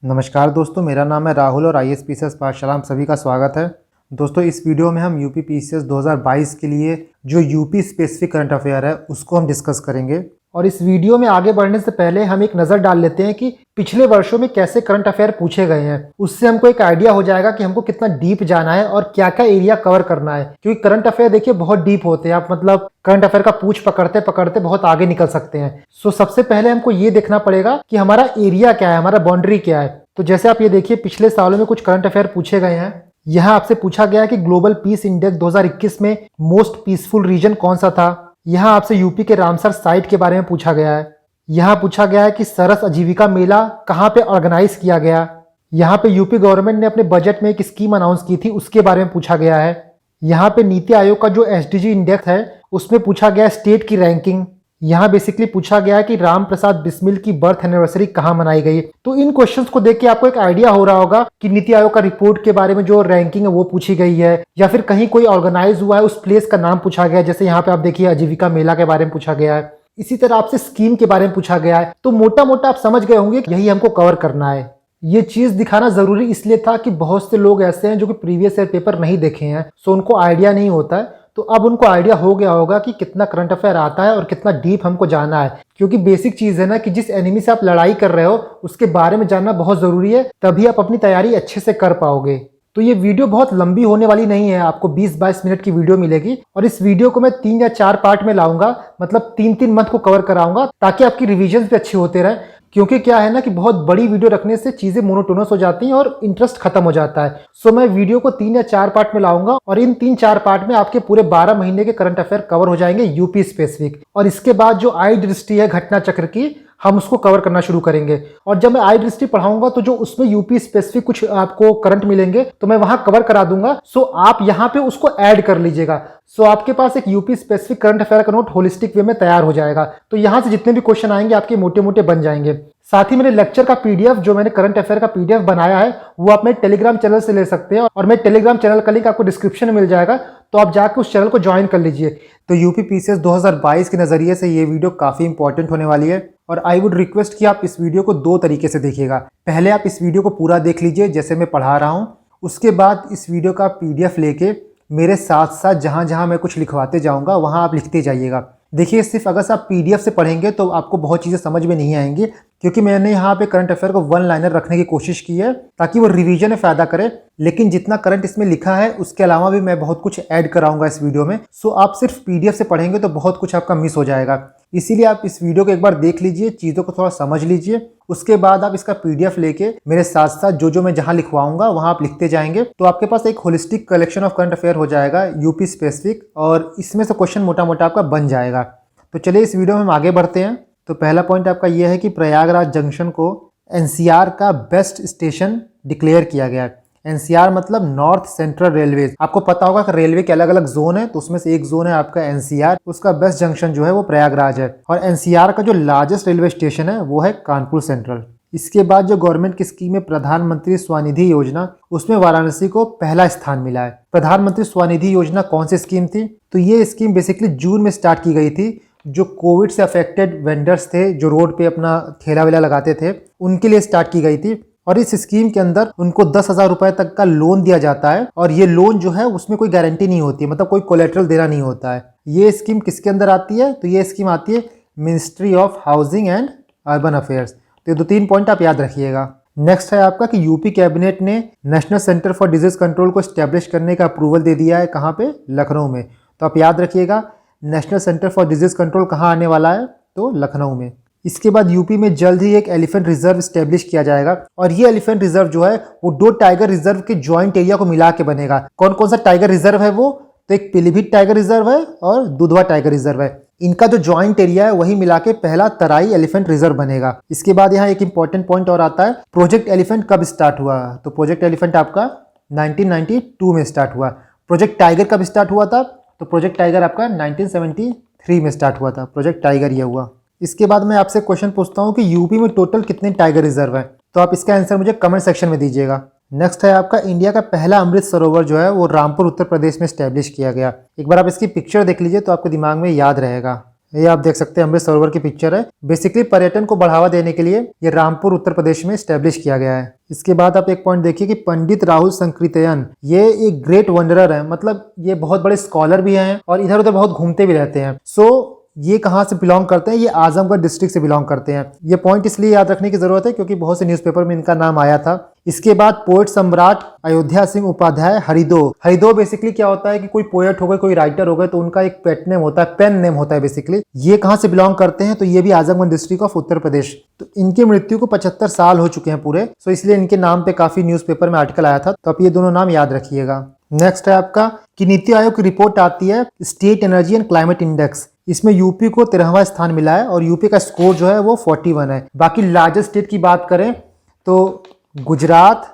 नमस्कार दोस्तों, मेरा नाम है राहुल और ISPCS पाठशाला में सभी का स्वागत है। दोस्तों, इस वीडियो में हम यूपी PCS 2022 के लिए जो यूपी स्पेसिफिक करंट अफेयर है उसको हम डिस्कस करेंगे। और इस वीडियो में आगे बढ़ने से पहले हम एक नज़र डाल लेते हैं कि पिछले वर्षों में कैसे करंट अफेयर पूछे गए हैं। उससे हमको एक आइडिया हो जाएगा कि हमको कितना डीप जाना है और क्या क्या एरिया कवर करना है, क्योंकि करंट अफेयर देखिए बहुत डीप होते हैं। आप मतलब करंट अफेयर का पूछ पकड़ते पकड़ते बहुत आगे निकल सकते हैं। सो सबसे पहले हमको ये देखना पड़ेगा कि हमारा एरिया क्या है, हमारा बाउंड्री क्या है। तो जैसे आप ये देखिए, पिछले सालों में कुछ करंट अफेयर पूछे गए हैं। यहाँ आपसे पूछा गया कि ग्लोबल पीस इंडेक्स 2021 में मोस्ट पीसफुल रीजन कौन सा था। यहाँ आपसे यूपी के रामसर साइट के बारे में पूछा गया है। यहाँ पूछा गया है कि सरस आजीविका मेला कहाँ पे ऑर्गेनाइज किया गया। यहाँ पे यूपी गवर्नमेंट ने अपने बजट में एक स्कीम अनाउंस की थी, उसके बारे में पूछा गया है। यहाँ पे नीति आयोग का जो SDG इंडेक्स है उसमें पूछा गया स्टेट की रैंकिंग। यहाँ बेसिकली पूछा गया है कि राम प्रसाद बिस्मिल की बर्थ एनिवर्सरी कहाँ मनाई गई। तो इन क्वेश्चंस को देख के आपको एक आइडिया हो रहा होगा कि नीति आयोग का रिपोर्ट के बारे में जो रैंकिंग है वो पूछी गई है, या फिर कहीं कोई ऑर्गेनाइज हुआ है उस प्लेस का नाम पूछा गया है। जैसे यहाँ पे आप देखिए आजीविका मेला के बारे में पूछा गया है। इसी तरह आपसे स्कीम के बारे में पूछा गया है। तो मोटा मोटा आप समझ गए होंगे कि यही हमको कवर करना है। ये चीज दिखाना जरूरी इसलिए था कि बहुत से लोग ऐसे हैं जो कि प्रीवियस ईयर पेपर नहीं देखे हैं, सो उनको आइडिया नहीं होता है। तो अब उनको आइडिया हो गया होगा कि कितना करंट अफेयर आता है और कितना डीप हमको जाना है। क्योंकि बेसिक चीज है ना कि जिस एनिमी से आप लड़ाई कर रहे हो उसके बारे में जानना बहुत जरूरी है, तभी आप अपनी तैयारी अच्छे से कर पाओगे। तो ये वीडियो बहुत लंबी होने वाली नहीं है, आपको 20-22 मिनट की वीडियो मिलेगी। और इस वीडियो को मैं 3 या 4 पार्ट में लाऊंगा, मतलब 3-3 मंथ को कवर कराऊंगा, ताकि आपकी रिविजन भी अच्छे होते रहे। क्योंकि क्या है ना कि बहुत बड़ी वीडियो रखने से चीजें मोनोटोनस हो जाती हैं और इंटरेस्ट खत्म हो जाता है। सो मैं वीडियो को 3 या 4 पार्ट में लाऊंगा और इन 3-4 पार्ट में आपके पूरे 12 महीने के करंट अफेयर कवर हो जाएंगे यूपी स्पेसिफिक। और इसके बाद जो आई दृष्टि है घटना चक्र की, हम उसको कवर करना शुरू करेंगे। और जब मैं आई दृष्टि पढ़ाऊंगा तो जो उसमें यूपी स्पेसिफिक कुछ आपको करंट मिलेंगे तो मैं वहां कवर करा दूंगा। सो आप यहाँ पे उसको ऐड कर लीजिएगा। सो आपके पास एक यूपी स्पेसिफिक करंट अफेयर का नोट होलिस्टिक वे में तैयार हो जाएगा। तो यहाँ से जितने भी क्वेश्चन आएंगे आपके मोटे मोटे बन जाएंगे। साथ ही मेरे लेक्चर का PDF, जो मैंने करंट अफेयर का PDF बनाया है, वो आप मेरे टेलीग्राम चैनल से ले सकते हैं। और मेरे टेलीग्राम चैनल का लिंक आपको डिस्क्रिप्शन में मिल जाएगा, तो आप जाकर उस चैनल को ज्वाइन कर लीजिए। तो यूपी PCS 2022 के नज़रिए से ये वीडियो काफ़ी इंपॉर्टेंट होने वाली है। और आई वुड रिक्वेस्ट कि आप इस वीडियो को 2 तरीके से देखिएगा। पहले आप इस वीडियो को पूरा देख लीजिए जैसे मैं पढ़ा रहा हूँ। उसके बाद इस वीडियो का PDF लेके मेरे साथ साथ जहाँ जहाँ मैं कुछ लिखवाते जाऊँगा वहाँ आप लिखते जाइएगा। देखिए, सिर्फ अगर आप PDF से पढ़ेंगे तो आपको बहुत चीज़ें समझ में नहीं आएंगी, क्योंकि मैंने यहाँ पे करंट अफेयर को 1 लाइनर रखने की कोशिश की है ताकि वो रिवीजन में फ़ायदा करे। लेकिन जितना करंट इसमें लिखा है उसके अलावा भी मैं बहुत कुछ ऐड कराऊंगा इस वीडियो में। सो आप सिर्फ PDF से पढ़ेंगे तो बहुत कुछ आपका मिस हो जाएगा। इसीलिए आप इस वीडियो को एक बार देख लीजिए, चीज़ों को थोड़ा समझ लीजिए। उसके बाद आप इसका PDF लेके मेरे साथ साथ जो मैं जहाँ लिखवाऊंगा वहाँ आप लिखते जाएंगे, तो आपके पास एक holistic collection of current affair हो जाएगा यूपी स्पेसिफिक, और इसमें से क्वेश्चन मोटा मोटा आपका बन जाएगा। तो चलिए इस वीडियो में हम आगे बढ़ते हैं। तो पहला पॉइंट आपका यह है कि प्रयागराज जंक्शन को NCR का बेस्ट स्टेशन डिक्लेयर किया गया है। NCR मतलब नॉर्थ सेंट्रल रेलवे। आपको पता होगा कि रेलवे के अलग अलग जोन है, तो उसमें से एक जोन है आपका NCR। उसका बेस्ट जंक्शन जो है वो प्रयागराज है। और NCR का जो लार्जेस्ट रेलवे स्टेशन है वो है कानपुर सेंट्रल। इसके बाद जो गवर्नमेंट की स्कीम है प्रधानमंत्री स्वनिधि योजना, उसमें वाराणसी को पहला स्थान मिला है। प्रधानमंत्री स्वनिधि योजना कौन सी स्कीम थी? तो ये स्कीम बेसिकली जून में स्टार्ट की गई थी। जो कोविड से अफेक्टेड वेंडर्स थे, जो रोड पे अपना ठेला वेला लगाते थे, उनके लिए स्टार्ट की गई थी। और इस स्कीम के अंदर उनको 10,000 रुपए तक का लोन दिया जाता है। और ये लोन जो है उसमें कोई गारंटी नहीं होती, मतलब कोई कोलेटरल देना नहीं होता है। ये स्कीम किसके अंदर आती है? तो ये स्कीम आती है ministry of housing and urban affairs. तो 2-3 पॉइंट आप याद रखिएगा। नेक्स्ट है आपका कि यूपी कैबिनेट ने national centre for disease control को स्टैब्लिश करने का अप्रूवल दे दिया है। कहाँ पे? लखनऊ में। तो आप याद रखिएगा, national centre for disease control कहाँ आने वाला है? तो लखनऊ में। इसके बाद यूपी में जल्द ही एक एलिफेंट रिजर्व स्टैब्लिश किया जाएगा। और ये एलिफेंट रिजर्व जो है वो 2 टाइगर रिजर्व के ज्वाइंट एरिया को मिला के बनेगा। कौन कौन सा टाइगर रिजर्व है वो? तो एक पीलीभीत टाइगर रिजर्व है और दुधवा टाइगर रिजर्व है। इनका जो ज्वाइंट एरिया है वही मिला के पहला तराई एलिफेंट रिजर्व बनेगा। इसके बाद यहाँ एक इंपॉर्टेंट पॉइंट और आता है, प्रोजेक्ट एलिफेंट कब स्टार्ट हुआ? तो प्रोजेक्ट एलिफेंट आपका 1992 में स्टार्ट हुआ। प्रोजेक्ट टाइगर कब स्टार्ट हुआ था? तो प्रोजेक्ट टाइगर आपका 1973 में स्टार्ट हुआ था। प्रोजेक्ट टाइगर ये हुआ। इसके बाद मैं आपसे क्वेश्चन पूछता हूँ कि यूपी में टोटल कितने टाइगर रिजर्व है? तो आप इसका आंसर मुझे कमेंट सेक्शन में दीजिएगा। नेक्स्ट है आपका इंडिया का पहला अमृत सरोवर जो है वो रामपुर उत्तर प्रदेश में स्टैब्लिश किया गया। एक बार आप इसकी पिक्चर देख लीजिए तो आपके दिमाग में याद रहेगा। ये आप देख सकते हैं अमृत सरोवर की पिक्चर है। बेसिकली पर्यटन को बढ़ावा देने के लिए ये रामपुर उत्तर प्रदेश में स्टैब्लिश किया गया है। इसके बाद आप एक पॉइंट देखिए कि पंडित राहुल संकृतयन ये एक ग्रेट वंडरर है, मतलब ये बहुत बड़े स्कॉलर भी हैं और इधर उधर बहुत घूमते भी रहते हैं। सो ये कहाँ से बिलोंग करते हैं? ये आजमगढ़ डिस्ट्रिक्ट से बिलोंग करते हैं। ये पॉइंट इसलिए याद रखने की जरूरत है क्योंकि बहुत से न्यूज़पेपर में इनका नाम आया था। इसके बाद पोएट सम्राट अयोध्या सिंह उपाध्याय हरिदो। हरिदो बेसिकली क्या होता है कि कोई पोएट हो गए, कोई राइटर हो गए तो उनका एक पेट नेम होता है, पेन नेम होता है बेसिकली। ये कहाँ से बिलोंग करते हैं? तो ये भी आजमगढ़ डिस्ट्रिक्ट ऑफ उत्तर प्रदेश। तो इनकी मृत्यु को 75 साल हो चुके हैं पूरे, सो इसलिए इनके नाम पे काफी न्यूज़पेपर में आर्टिकल आया था। तो आप ये दोनों नाम याद रखिएगा। नेक्स्ट है आपका कि नीति आयोग की रिपोर्ट आती है state energy and climate index. इसमें यूपी को 13वां स्थान मिला है और यूपी का स्कोर जो है वो 41 है। बाकी लार्जेस्ट स्टेट की बात करें तो गुजरात,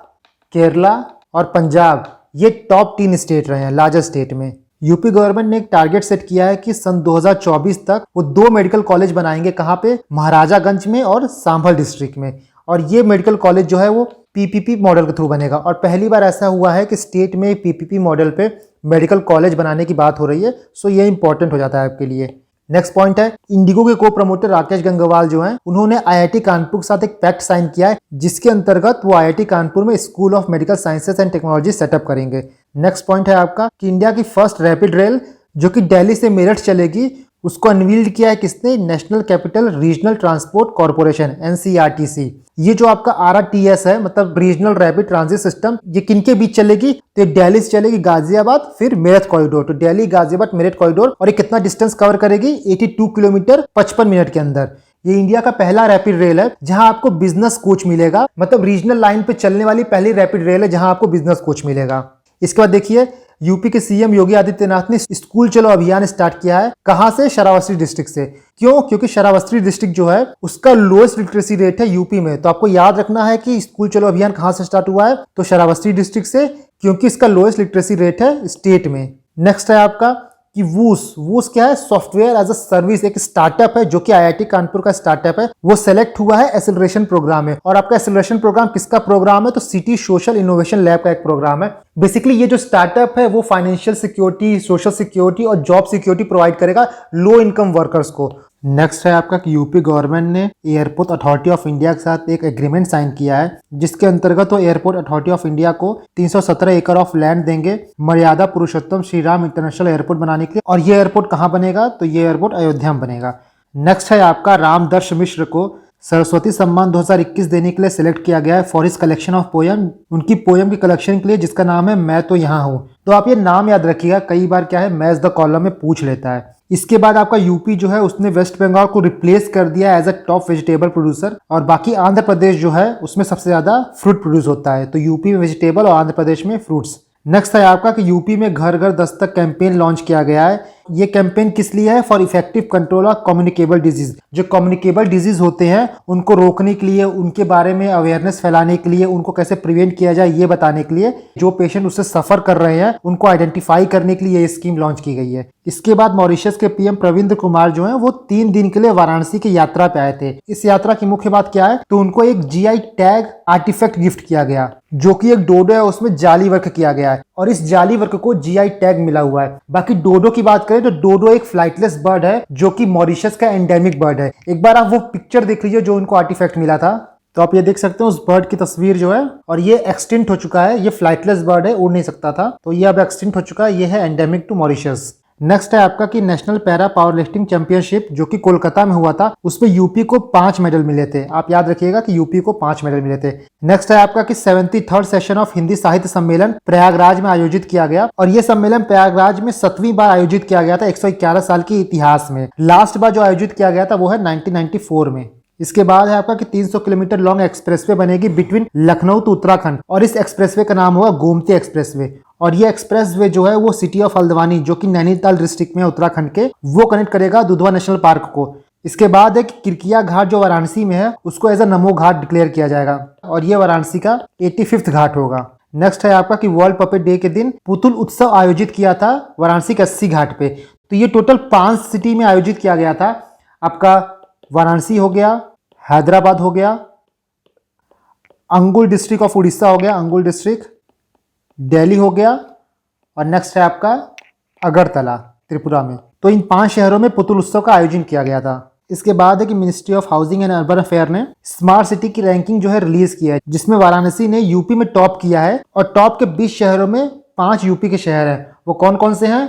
केरला और पंजाब ये टॉप 3 स्टेट रहे हैं लार्जेस्ट स्टेट में। यूपी गवर्नमेंट ने एक टारगेट सेट किया है कि सन 2024 तक वो 2 मेडिकल कॉलेज बनाएंगे। कहाँ पे? महाराजागंज में और सांभल डिस्ट्रिक्ट में। और ये मेडिकल कॉलेज जो है वो पीपीपी मॉडल के थ्रू बनेगा और पहली बार ऐसा हुआ है कि स्टेट में पीपीपी मॉडल पे मेडिकल कॉलेज बनाने की बात हो रही है। सो ये इंपॉर्टेंट हो जाता है आपके लिए। नेक्स्ट पॉइंट है इंडिगो के को प्रमोटर राकेश गंगवाल जो हैं उन्होंने आईआईटी कानपुर के साथ एक पैक्ट साइन किया है जिसके अंतर्गत वो आईआईटी कानपुर में school of medical sciences and technology setup करेंगे। नेक्स्ट पॉइंट है आपका कि इंडिया की फर्स्ट रैपिड रेल जो कि दिल्ली से मेरठ चलेगी उसको अनवील्ड किया है किसने? National capital regional transport corporation NCRTC. ये जो आपका आरआरटीएस है मतलब रीजनल रैपिड ट्रांजिट सिस्टम, ये किनके बीच चलेगी? तो दिल्ली से चलेगी गाजियाबाद फिर मेरठ कॉरिडोर। तो दिल्ली गाजियाबाद मेरठ कॉरिडोर और ये कितना डिस्टेंस कवर करेगी? 82 किलोमीटर 55 मिनट के अंदर। ये इंडिया का पहला रैपिड रेल है जहां आपको बिजनेस कोच मिलेगा, मतलब रीजनल लाइन पे चलने वाली पहली रैपिड रेल है जहां आपको बिजनेस कोच मिलेगा। इसके बाद देखिए यूपी के सीएम योगी आदित्यनाथ ने स्कूल चलो अभियान स्टार्ट किया है। कहां से? श्रावस्ती डिस्ट्रिक्ट से। क्यों? क्योंकि श्रावस्ती डिस्ट्रिक्ट जो है उसका लोएस्ट लिटरेसी रेट है यूपी में। तो आपको याद रखना है कि स्कूल चलो अभियान कहां से स्टार्ट हुआ है? तो श्रावस्ती डिस्ट्रिक्ट से, क्योंकि इसका लोएस्ट लिटरेसी रेट है स्टेट में। नेक्स्ट है आपका कि वूस क्या है? सॉफ्टवेयर एज अ सर्विस एक स्टार्टअप है जो कि आईआईटी कानपुर का स्टार्टअप है। वो सेलेक्ट हुआ है एसेलरेशन प्रोग्राम में। और आपका एसेलरेशन प्रोग्राम किसका प्रोग्राम है? तो सिटी सोशल इनोवेशन लैब का एक प्रोग्राम है। बेसिकली ये जो स्टार्टअप है वो फाइनेंशियल सिक्योरिटी, सोशल सिक्योरिटी और जॉब सिक्योरिटी प्रोवाइड करेगा लो इनकम वर्कर्स को। नेक्स्ट है आपका कि यूपी गवर्नमेंट ने एयरपोर्ट अथॉरिटी ऑफ इंडिया के साथ एक एग्रीमेंट साइन किया है जिसके अंतर्गत वो एयरपोर्ट अथॉरिटी ऑफ इंडिया को 317 एकड़ ऑफ लैंड देंगे मर्यादा पुरुषोत्तम श्री राम इंटरनेशनल एयरपोर्ट बनाने के लिए। और ये एयरपोर्ट कहाँ बनेगा? तो ये एयरपोर्ट अयोध्या में बनेगा। नेक्स्ट है आपका रामदर्श मिश्र को सरस्वती सम्मान 2021 देने के लिए सिलेक्ट किया गया है for his collection of poem, उनकी पोयम की कलेक्शन के लिए जिसका नाम है मैं तो यहाँ हूँ। तो आप ये नाम याद रखिएगा, कई बार क्या है मैच द कॉलम में पूछ लेता है। इसके बाद आपका यूपी जो है उसने वेस्ट बंगाल को रिप्लेस कर दिया as a top vegetable producer. और बाकी आंध्र प्रदेश जो है उसमें सबसे ज्यादा फ्रूट प्रोड्यूस होता है। तो यूपी में वेजिटेबल और आंध्र प्रदेश में फ्रूट्स। नेक्स्ट है आपका कि यूपी में घर घर दस्तक कैंपेन लॉन्च किया गया है। ये कैंपेन किस लिए है? For effective control of communicable disease. जो कम्युनिकेबल डिजीज होते हैं उनको रोकने के लिए, उनके बारे में अवेयरनेस फैलाने के लिए, उनको कैसे प्रिवेंट किया जाए ये बताने के लिए, जो पेशेंट उससे सफर कर रहे हैं उनको आइडेंटिफाई करने के लिए ये स्कीम लॉन्च की गई है। इसके बाद मॉरिशस के पीएम प्रविंद्र कुमार जो है वो 3 दिन के लिए वाराणसी की यात्रा पे आए थे। इस यात्रा की मुख्य बात क्या है? तो उनको एक जीआई टैग आर्टिफैक्ट गिफ्ट किया गया जो कि एक डोडो है, उसमें जाली वर्क किया गया है और इस जाली वर्क को जीआई टैग मिला हुआ है। बाकी डोडो की बात करें तो डोडो एक फ्लाइटलेस बर्ड है जो कि मॉरिशस का एंडेमिक बर्ड है। एक बार आप वो पिक्चर देख लीजिए जो उनको आर्टिफैक्ट मिला था, तो आप ये देख सकते हैं उस बर्ड की तस्वीर जो है, और ये एक्सटिंक्ट हो चुका है। ये फ्लाइटलेस बर्ड है, उड़ नहीं सकता था, तो ये अब एक्सटिंक्ट हो चुका है। ये है एंडेमिक टू मॉरिशस। नेक्स्ट है आपका कि national para power lifting championship जो कि कोलकाता में हुआ था, उसमें यूपी को 5 मेडल मिले थे। आप याद रखिएगा कि यूपी को 5 मेडल मिले थे। नेक्स्ट है आपका कि 73rd सेशन ऑफ हिंदी साहित्य सम्मेलन प्रयागराज में आयोजित किया गया और यह सम्मेलन प्रयागराज में 7वीं बार आयोजित किया गया था 111 साल के इतिहास में। लास्ट बार जो आयोजित किया गया था वो है 1994 में। इसके बाद है आपका कि 300 किलोमीटर लॉन्ग एक्सप्रेसवे बनेगी बिटवीन लखनऊ टू उत्तराखंड और इस एक्सप्रेसवे का नाम होगा गोमती एक्सप्रेसवे। और ये एक्सप्रेसवे जो है वो सिटी ऑफ हल्द्वानी जो कि नैनीताल डिस्ट्रिक्ट में उत्तराखंड के, वो कनेक्ट करेगा दुधवा नेशनल पार्क को। इसके बाद है कि किरकिया घाट जो वाराणसी में है उसको as a Namo Ghat declare किया जाएगा और ये वाराणसी का 85th घाट होगा। नेक्स्ट है आपका कि वर्ल्ड पपेट डे के दिन पुतुल उत्सव आयोजित किया था वाराणसी के 80 घाट पे। तो ये टोटल 5 सिटी में आयोजित किया गया था। आपका वाराणसी हो गया, हैदराबाद हो गया, अंगुल डिस्ट्रिक्ट ऑफ उड़ीसा हो गया, अंगुल डिस्ट्रिक्ट, दिल्ली हो गया और नेक्स्ट है आपका अगरतला त्रिपुरा में। तो इन 5 शहरों में पुतुल उत्सव का आयोजन किया गया था। इसके बाद है कि ministry of housing and urban affair ने स्मार्ट सिटी की रैंकिंग जो है रिलीज किया है, जिसमें वाराणसी ने यूपी में टॉप किया है और टॉप के 20 शहरों में 5 यूपी के शहर हैं। वो कौन कौन से हैं?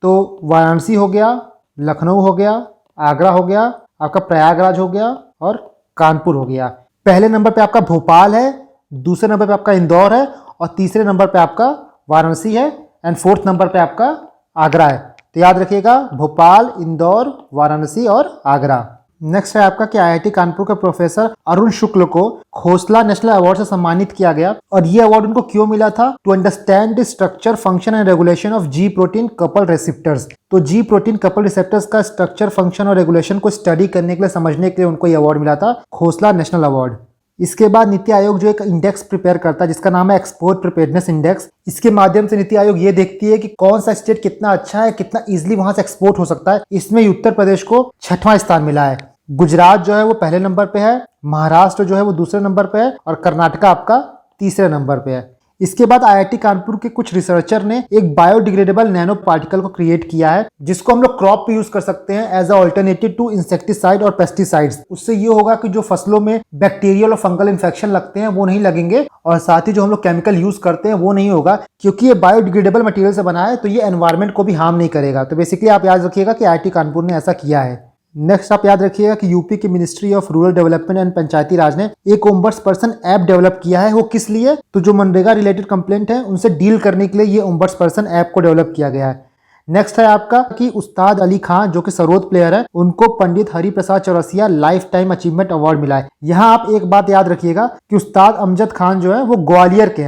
तो वाराणसी हो गया, लखनऊ हो गया, आगरा हो गया, आपका प्रयागराज हो गया और कानपुर हो गया। पहले नंबर पे आपका भोपाल है, दूसरे नंबर पे आपका इंदौर है और तीसरे नंबर पे आपका वाराणसी है एंड फोर्थ नंबर पे आपका आगरा है। तो याद रखिएगा, भोपाल, इंदौर, वाराणसी और आगरा। नेक्स्ट है आपका कि आईआईटी कानपुर के प्रोफेसर अरुण शुक्ल को खोसला नेशनल अवार्ड से सम्मानित किया गया और ये अवार्ड उनको क्यों मिला था? To understand the structure, function and regulation of G protein coupled receptors. तो जी प्रोटीन कपल रिसेप्टर्स का स्ट्रक्चर, फंक्शन और रेगुलेशन को स्टडी करने के लिए, समझने के लिए उनको ये अवार्ड मिला था, खोसला नेशनल अवार्ड। इसके बाद नीति आयोग जो एक इंडेक्स प्रिपेयर करता है जिसका नाम है एक्सपोर्ट प्रिपेयर्डनेस इंडेक्स। इसके माध्यम से नीति आयोग ये देखती है कि कौन सा स्टेट कितना अच्छा है, कितना इजीली वहां से एक्सपोर्ट हो सकता है। इसमें उत्तर प्रदेश को 6वां स्थान मिला है, गुजरात जो है वो पहले नंबर पे है, महाराष्ट्र जो है वो दूसरे नंबर पे है और कर्नाटक आपका तीसरे नंबर पे है। इसके बाद आईआईटी कानपुर के कुछ रिसर्चर ने एक बायोडिग्रेडेबल नैनो पार्टिकल को क्रिएट किया है जिसको हम लोग क्रॉप पे यूज कर सकते हैं as a alternative to insecticide और पेस्टिसाइड्स। उससे ये होगा कि जो फसलों में बैक्टीरियल और फंगल इन्फेक्शन लगते हैं वो नहीं लगेंगे और साथ ही जो हम लोग केमिकल यूज करते हैं वो नहीं होगा, क्योंकि ये बायोडिग्रेडेबल मटेरियल से बना है तो ये एनवायरमेंट को भी हार्म नहीं करेगा। तो बेसिकली आप याद रखिएगा कि आईआईटी कानपुर ने ऐसा किया है। नेक्स्ट आप याद रखिएगा कि यूपी की ministry of rural development and Panchayati Raj ने एक ओम्बड्सपर्सन ऐप डेवलप किया है। वो किस लिए? तो जो मनरेगा रिलेटेड कंप्लेंट है उनसे डील करने के लिए ये ओम्बड्सपर्सन ऐप को डेवलप किया गया है। नेक्स्ट है आपका कि उस्ताद अली खान जो कि सरोद प्लेयर है, उनको Pandit Hariprasad Chaurasia lifetime achievement award मिला है। यहाँ आप एक बात याद रखिएगा कि उस्ताद अमजद खान जो है वो ग्वालियर के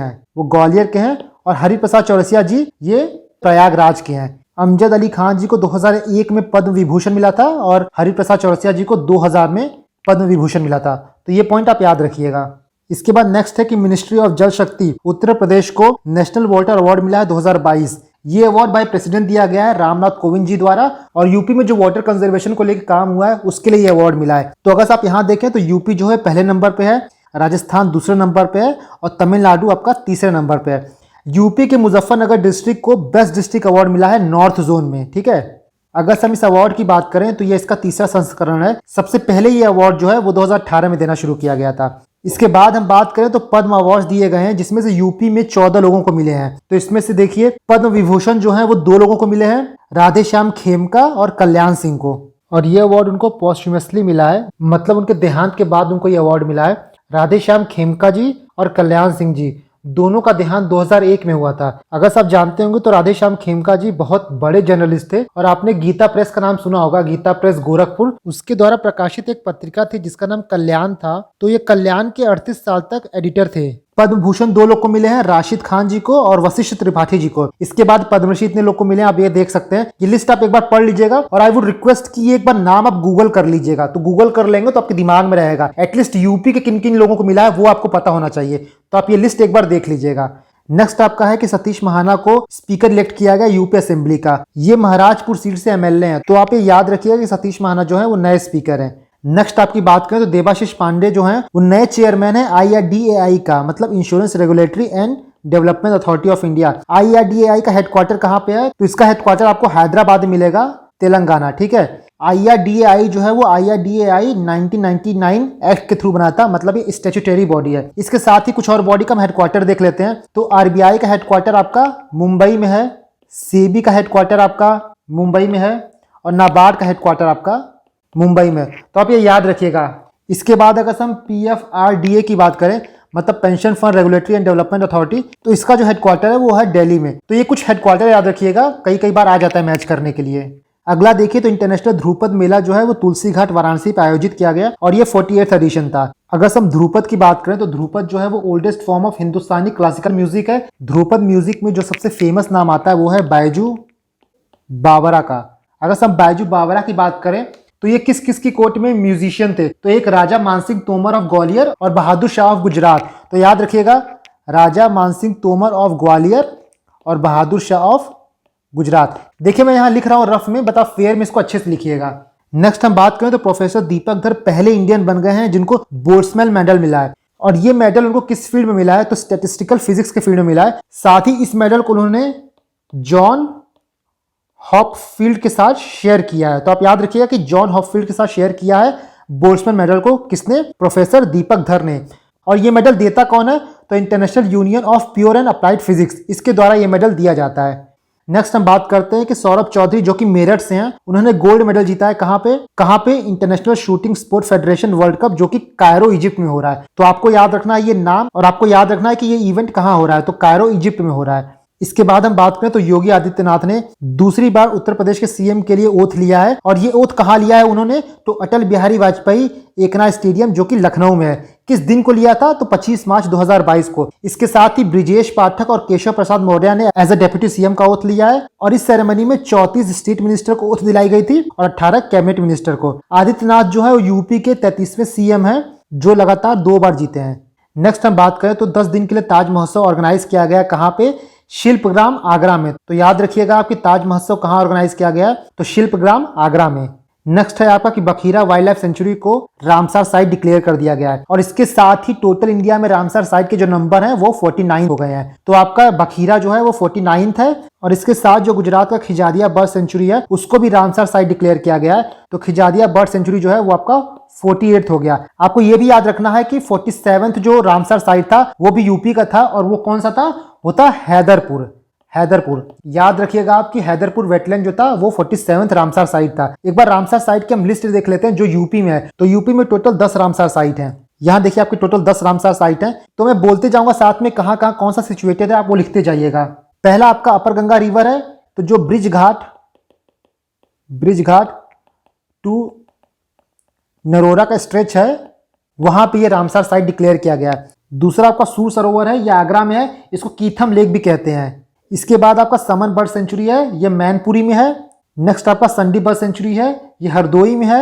हैं, और हरिप्रसाद चौरसिया जी ये प्रयागराज के हैं। अमजद अली खान जी को 2001 में पद्म विभूषण मिला था और हरिप्रसाद चौरसिया जी को 2000 में पद्म विभूषण मिला था। तो ये पॉइंट आप याद रखिएगा। इसके बाद नेक्स्ट है कि मिनिस्ट्री ऑफ जल शक्ति उत्तर प्रदेश को नेशनल वाटर अवार्ड मिला है 2022। ये अवार्ड बाय प्रेसिडेंट दिया गया है रामनाथ कोविंद जी द्वारा और यूपी में जो वाटर कंजर्वेशन को लेकर काम हुआ है उसके लिए ये अवार्ड मिला है। तो अगर आप यहाँ देखें तो यूपी जो है पहले नंबर पे है, राजस्थान दूसरे नंबर पे है और तमिलनाडु आपका तीसरे नंबर पे है। यूपी के मुजफ्फरनगर डिस्ट्रिक्ट को बेस्ट डिस्ट्रिक्ट अवार्ड मिला है नॉर्थ जोन में। ठीक है, अगर हम इस अवार्ड की बात करें तो ये इसका तीसरा संस्करण है। सबसे पहले ये अवार्ड जो है वो 2018 में देना शुरू किया गया था। इसके बाद हम बात करें तो पद्म अवार्ड दिए गए हैं जिसमें से यूपी में 14 लोगों को मिले हैं। तो इसमें से देखिए पद्म विभूषण जो है वो 2 लोगों को मिले हैं, राधेश्याम खेमका और कल्याण सिंह को, और ये अवार्ड उनको पोस्टह्यूमसली मिला है, मतलब उनके देहांत के बाद उनको ये अवार्ड मिला है। राधेश्याम खेमका जी और कल्याण सिंह जी दोनों का देहांत 2001 में हुआ था। अगर आप जानते होंगे तो राधेश्याम खेमका जी बहुत बड़े जर्नलिस्ट थे और आपने गीता प्रेस का नाम सुना होगा, गीता प्रेस गोरखपुर, उसके द्वारा प्रकाशित एक पत्रिका थी जिसका नाम कल्याण था। तो ये कल्याण के 38 साल तक एडिटर थे। पद्म भूषण 2 लोग को मिले हैं, राशिद खान जी को और वशिष्ठ त्रिपाठी जी को। इसके बाद पद्मश्री इतने लोग को मिले हैं, आप ये देख सकते हैं। ये लिस्ट आप एक बार पढ़ लीजिएगा और आई वुड रिक्वेस्ट कि एक बार नाम आप गूगल कर लीजिएगा। तो गूगल कर लेंगे तो आपके दिमाग में रहेगा एटलीस्ट यूपी के किन किन लोगों को मिला है वो आपको पता होना चाहिए। तो आप ये लिस्ट एक बार देख लीजिएगा। नेक्स्ट आपका है कि सतीश महाना को स्पीकर इलेक्ट किया गया यूपी असेंबली का। ये महाराजपुर सीट से एमएलए हैं। तो आप ये याद रखिएगा कि सतीश महाना जो है वो नए स्पीकर हैं। नेक्स्ट आपकी बात करें तो देबाशीष पांडे जो हैं वो नए चेयरमैन है IRDAI का, मतलब insurance regulatory and development authority of India. IRDAI का हेडक्वार्टर कहाँ पे है? तो इसका हेडक्वार्टर आपको हैदराबाद में मिलेगा, तेलंगाना। ठीक है, IRDAI जो है वो IRDAI 1999 एक्ट के थ्रू बना था, मतलब ये स्टैट्यूटरी बॉडी है। इसके साथ ही कुछ और बॉडी का हम हेडक्वार्टर देख लेते हैं। तो RBI का हेडक्वार्टर आपका मुंबई में है, सेबी का हेडक्वार्टर आपका मुंबई में है और नाबार्ड का हेडक्वार्टर आपका मुंबई में। तो आप ये याद रखिएगा। इसके बाद अगर हम PFRDA की बात करें, मतलब pension fund regulatory and development authority, तो इसका जो हेडक्वार्टर है वो है दिल्ली में। तो ये कुछ हेडक्वार्टर याद रखिएगा, कई बार आ जाता है मैच करने के लिए। अगला देखिए तो इंटरनेशनल ध्रुपद मेला जो है वो तुलसी घाट वाराणसी पे आयोजित किया गया और ये 48th एडिशन था। अगर हम ध्रुपद की बात करें तो ध्रुपद जो है वो oldest form of Hindustani classical music है। ध्रुपद म्यूजिक में जो सबसे फेमस नाम आता है वो है बैजू बावरा का। अगर हम बैजू बावरा की बात करें तो ये किस किस की कोर्ट में म्यूजिशियन थे? तो एक राजा मानसिंह तोमर ऑफ ग्वालियर और बहादुर शाह ऑफ गुजरात। तो याद रखिएगा, राजा मानसिंह तोमर ऑफ ग्वालियर और बहादुर शाह ऑफ गुजरात। देखिए मैं यहाँ लिख रहा हूँ रफ में, बता फेयर में इसको अच्छे से लिखिएगा। नेक्स्ट हम बात करें तो प्रोफेसर दीपक धर पहले इंडियन बन गए हैं जिनको बोल्ट्जमैन मेडल मिला है। और ये मेडल उनको किस फील्ड में मिला है? तो स्टैटिस्टिकल फिजिक्स के फील्ड में मिला है। साथ ही इस मेडल को उन्होंने जॉन हॉपफील्ड के साथ शेयर किया है। तो आप याद रखिएगा कि जॉन हॉपफील्ड के साथ शेयर किया है बोल्ट्जमैन मेडल को। किसने? प्रोफेसर दीपक धर ने। और ये मेडल देता कौन है? तो international union of pure and applied physics, इसके द्वारा ये मेडल दिया जाता है। नेक्स्ट हम बात करते हैं कि सौरभ चौधरी जो कि मेरठ से हैं, उन्होंने गोल्ड मेडल जीता है। कहां पे? International shooting sport federation world cup, जो कि कायरो इजिप्ट में हो रहा है। तो आपको याद रखना है ये नाम, और आपको याद रखना है कि ये इवेंट कहां हो रहा है। तो कायरो इजिप्ट में हो रहा है। इसके बाद हम बात करें तो योगी आदित्यनाथ ने दूसरी बार उत्तर प्रदेश के सीएम के लिए ओथ लिया है। और ये ओथ कहां लिया है उन्होंने? तो अटल बिहारी वाजपेयी एकना स्टेडियम, जो कि लखनऊ में है। किस दिन को लिया था? तो 25 मार्च 2022 को। इसके साथ ही ब्रिजेश पाठक और केशव प्रसाद मौर्य ने एज अ डेप्यूटी सीएम का ओथ लिया है। और इस सेरेमनी में 34 स्टेट मिनिस्टर को ओथ दिलाई गई थी और 18 कैबिनेट मिनिस्टर को। आदित्यनाथ जो है वो यूपी के 33वें सीएम है जो लगातार 2 बार जीते हैं। नेक्स्ट हम बात करें तो 10 दिन के लिए ताज महोत्सव ऑर्गेनाइज किया गया। कहां पे? शिल्पग्राम आगरा में। तो याद रखिएगा आपकी ताज महोत्सव कहां ऑर्गेनाइज किया गया? तो शिल्पग्राम आगरा में। नेक्स्ट है आपका कि बखीरा वाइल्ड लाइफ सेंचुरी को रामसर साइट डिक्लेयर कर दिया गया है। और इसके साथ ही टोटल इंडिया में रामसर साइट के जो नंबर हैं वो 49 हो गए हैं। तो आपका बखीरा जो है वो 49th है। और इसके साथ जो गुजरात का खिजादिया बर्ड सेंचुरी है उसको भी रामसर साइट डिक्लेयर किया गया है। तो खिजादिया बर्ड सेंचुरी जो है वो आपका 48th हो गया। आपको ये भी याद रखना है कि 47th जो रामसर साइट था वो भी यूपी का था। और वो कौन सा था? वो था हैदरपुर। याद रखिएगा आप कि हैदरपुर वेटलैंड जो था वो 47th रामसर साइट था। एक बार रामसर साइट की हम लिस्ट देख लेते हैं जो यूपी में है। तो यूपी में टोटल 10 रामसर साइट हैं। यहाँ देखिए आपकी टोटल 10 रामसर साइट हैं। तो मैं बोलते जाऊंगा साथ में कहाँ कहाँ कौन सा सिचुएटेड है, आप वो लिखते जाइएगा। पहला आपका अपर गंगा रिवर है। तो जो ब्रिज घाट टू नरोरा का स्ट्रेच है वहां पे ये रामसर साइट डिक्लेयर किया गया है। दूसरा आपका सूर सरोवर है, ये आगरा में है, इसको कीथम लेक भी कहते हैं। इसके बाद आपका समन बर्ड सेंचुरी है, ये मैनपुरी में है। नेक्स्ट आपका संडी बर्ड सेंचुरी है, ये हरदोई में है।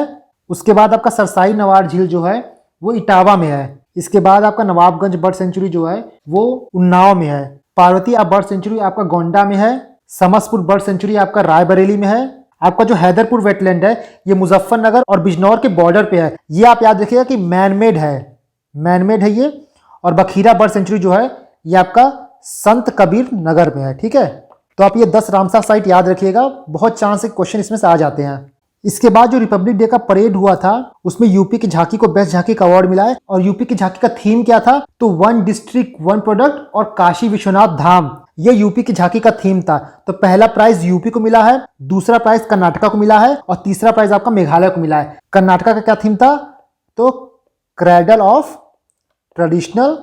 उसके बाद आपका सरसाई नवार झील जो है वो इटावा में है। इसके बाद आपका नवाबगंज बर्ड सेंचुरी जो है वो उन्नाव में है। पार्वती बर्ड सेंचुरी आपका गोंडा में है। समसपुर बर्ड सेंचुरी आपका रायबरेली में है। आपका जो हैदरपुर वेटलैंड है ये मुजफ्फरनगर और बिजनौर के बॉर्डर पे है। ये आप याद रखिएगा कि मैनमेड है ये। और बखीरा बर्ड सेंचुरी जो है ये आपका संत कबीर नगर में है। ठीक है, तो आप ये 10 रामसर साइट याद रखिएगा, बहुत चांस से क्वेश्चन इसमें से आ जाते हैं। इसके बाद जो रिपब्लिक डे का परेड हुआ था उसमें यूपी की झांकी को बेस्ट झांकी का अवार्ड मिला है। और यूपी की झांकी का थीम क्या था? तो 1 डिस्ट्रिक्ट 1 प्रोडक्ट और काशी विश्वनाथ धाम, ये यूपी की झांकी का थीम था। तो पहला प्राइज यूपी को मिला है, दूसरा प्राइज कर्नाटका को मिला है और तीसरा प्राइज आपका मेघालय को मिला है। कर्नाटका का क्या थीम था? तो क्रैडल ऑफ ट्रेडिशनल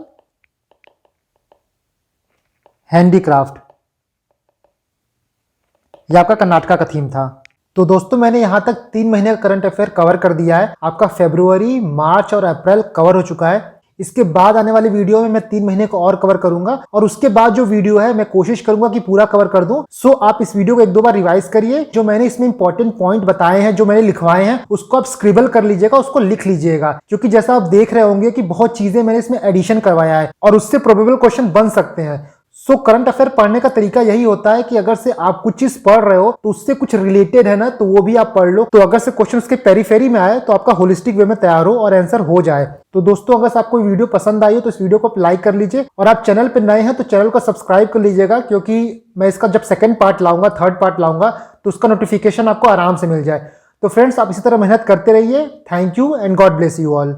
हैंडीक्राफ्ट, यह आपका कर्नाटका का थीम था। तो दोस्तों मैंने यहां तक 3 महीने का करंट अफेयर कवर कर दिया है। आपका फरवरी, मार्च और अप्रैल कवर हो चुका है। इसके बाद आने वाली वीडियो में मैं 3 महीने को और कवर करूंगा और उसके बाद जो वीडियो है मैं कोशिश करूंगा कि पूरा कवर कर दूं। सो आप इस वीडियो को 1-2 बार रिवाइज करिए। जो मैंने इसमें इंपॉर्टेंट पॉइंट बताए हैं, जो मैंने लिखवाए हैं, उसको आप स्क्रिबल कर लीजिएगा, उसको लिख लीजिएगा। क्योंकि जैसा आप देख रहे होंगे कि बहुत चीजें मैंने इसमें एडिशन करवाया है और उससे प्रोबेबल क्वेश्चन बन सकते हैं। सो करंट अफेयर पढ़ने का तरीका यही होता है कि अगर से आप कुछ चीज पढ़ रहे हो तो उससे कुछ रिलेटेड है ना, तो वो भी आप पढ़ लो। तो अगर से क्वेश्चन उसके पेरीफेरी में आए तो आपका होलिस्टिक वे में तैयार हो और आंसर हो जाए। तो दोस्तों अगर आपको वीडियो पसंद आई हो तो इस वीडियो को लाइक कर लीजिए और आप चैनल पे नए हैं तो चैनल को सब्सक्राइब कर लीजिएगा, क्योंकि मैं इसका जब सेकंड पार्ट लाऊंगा, थर्ड पार्ट लाऊंगा तो उसका नोटिफिकेशन आपको आराम से मिल जाए। तो फ्रेंड्स आप इसी तरह मेहनत करते रहिए। Thank you and God bless you all.